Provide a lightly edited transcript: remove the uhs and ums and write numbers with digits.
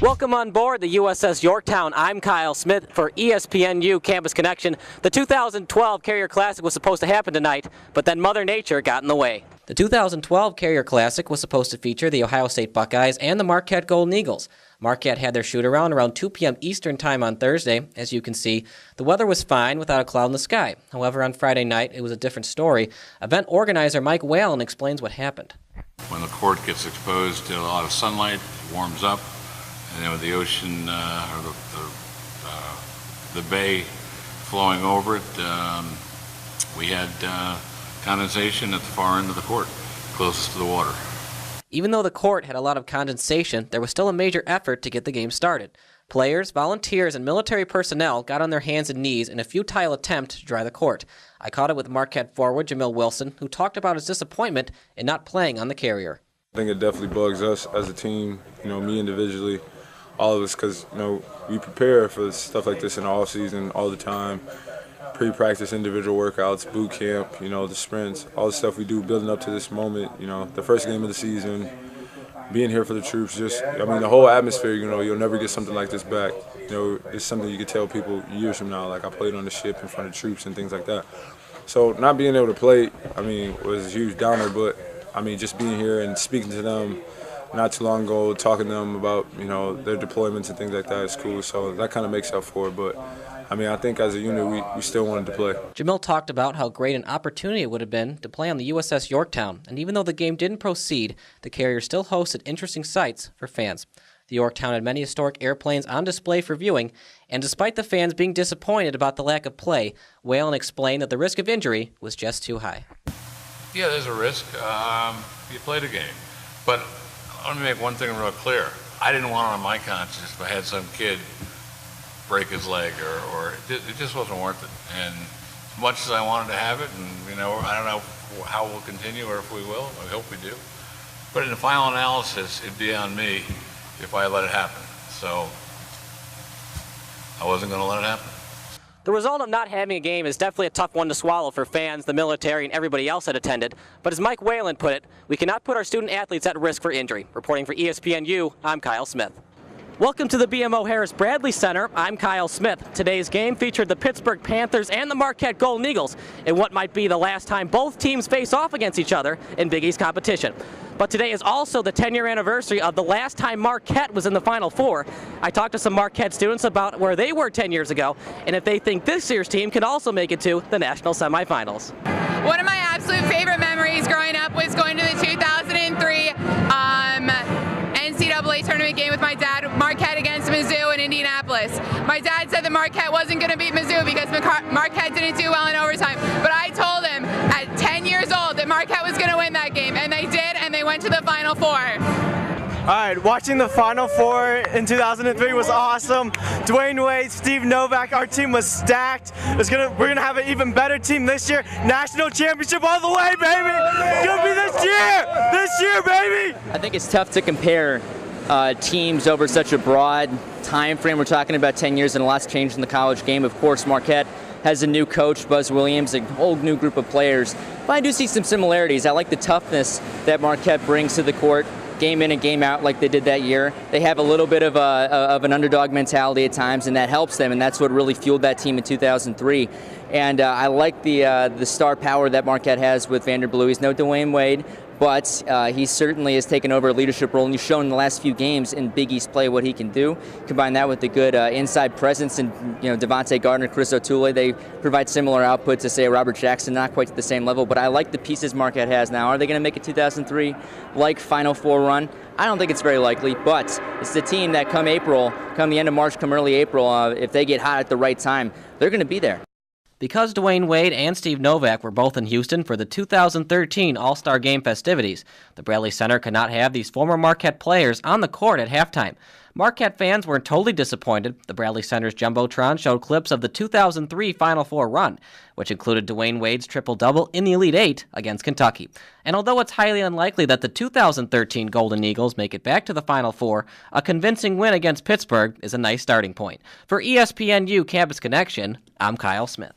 Welcome on board the USS Yorktown. I'm Kyle Smith for ESPNU Campus Connection. The 2012 Carrier Classic was supposed to happen tonight, but then Mother Nature got in the way. The 2012 Carrier Classic was supposed to feature the Ohio State Buckeyes and the Marquette Golden Eagles. Marquette had their shoot-around around 2 p.m. Eastern Time on Thursday. As you can see, the weather was fine without a cloud in the sky. However, on Friday night, it was a different story. Event organizer Mike Whalen explains what happened. When the court gets exposed to a lot of sunlight, it warms up, and then with the ocean or the bay flowing over it, we had condensation at the far end of the court, closest to the water. Even though the court had a lot of condensation, there was still a major effort to get the game started. Players, volunteers, and military personnel got on their hands and knees in a futile attempt to dry the court. I caught it with Marquette forward Jamil Wilson, who talked about his disappointment in not playing on the Carrier. I think it definitely bugs us as a team, me individually, all of us, because we prepare for stuff like this in the off season all the time. Pre-practice, individual workouts, boot camp, the sprints, all the stuff we do building up to this moment, the first game of the season, being here for the troops, the whole atmosphere, you'll never get something like this back. It's something you could tell people years from now, like I played on the ship in front of troops and things like that. So not being able to play, was a huge downer, but just being here and speaking to them not too long ago, talking to them about, their deployments and things like that is cool. So that kind of makes up for it, but I think as a unit, we still wanted to play. Jamil talked about how great an opportunity it would have been to play on the USS Yorktown, and even though the game didn't proceed, the Carrier still hosted interesting sights for fans. The Yorktown had many historic airplanes on display for viewing, and despite the fans being disappointed about the lack of play, Whalen explained that the risk of injury was just too high. Yeah, there's a risk. You play the game. But let me make one thing real clear. I didn't want it on my conscience if I had some kid break his leg, or it just wasn't worth it. And as much as I wanted to have it, and I don't know how we'll continue or if we will. I hope we do. But in the final analysis, it'd be on me if I let it happen. So I wasn't going to let it happen. The result of not having a game is definitely a tough one to swallow for fans, the military, and everybody else that attended. But as Mike Whalen put it, we cannot put our student athletes at risk for injury. Reporting for ESPNU, I'm Kyle Smith. Welcome to the BMO Harris Bradley Center. I'm Kyle Smith. Today's game featured the Pittsburgh Panthers and the Marquette Golden Eagles in what might be the last time both teams face off against each other in Big East competition. But today is also the 10-year anniversary of the last time Marquette was in the Final Four. I talked to some Marquette students about where they were 10 years ago and if they think this year's team can also make it to the national semifinals. One of my absolute favorite memories growing up was going to the 2003 NCAA tournament game with my dad, Marquette against Mizzou in Indianapolis. My dad said that Marquette wasn't going to beat Mizzou because Marquette didn't do well in overtime, but I told him at 10 years old that Marquette was going to win that game, and they did, and they went to the Final Four. All right, watching the Final Four in 2003 was awesome. Dwayne Wade, Steve Novak, our team was stacked. We're gonna have an even better team this year. National championship all the way, baby! It's gonna be this year, baby! I think it's tough to compare teams over such a broad time frame. We're talking about 10 years and a lot's changed in the college game. Of course, Marquette has a new coach, Buzz Williams, a whole new group of players. But I do see some similarities. I like the toughness that Marquette brings to the court, game in and game out like they did that year. They have a little bit of an underdog mentality at times, and that helps them, and that's what really fueled that team in 2003. And I like the star power that Marquette has with Vanderbilt. He's no Dwayne Wade, but he certainly has taken over a leadership role, and he's shown in the last few games in Big East play what he can do. Combine that with the good inside presence and Devontae Gardner, Chris O'Toole, they provide similar output to say Robert Jackson, not quite to the same level, but I like the pieces Marquette has now. Are they going to make a 2003 Final Four run? I don't think it's very likely, but it's the team that come April, come the end of March, come early April, if they get hot at the right time, they're going to be there. Because Dwayne Wade and Steve Novak were both in Houston for the 2013 All-Star Game festivities, the Bradley Center could not have these former Marquette players on the court at halftime. Marquette fans weren't totally disappointed. The Bradley Center's Jumbotron showed clips of the 2003 Final Four run, which included Dwayne Wade's triple-double in the Elite Eight against Kentucky. And although it's highly unlikely that the 2013 Golden Eagles make it back to the Final Four, a convincing win against Pittsburgh is a nice starting point. For ESPNU Campus Connection, I'm Kyle Smith.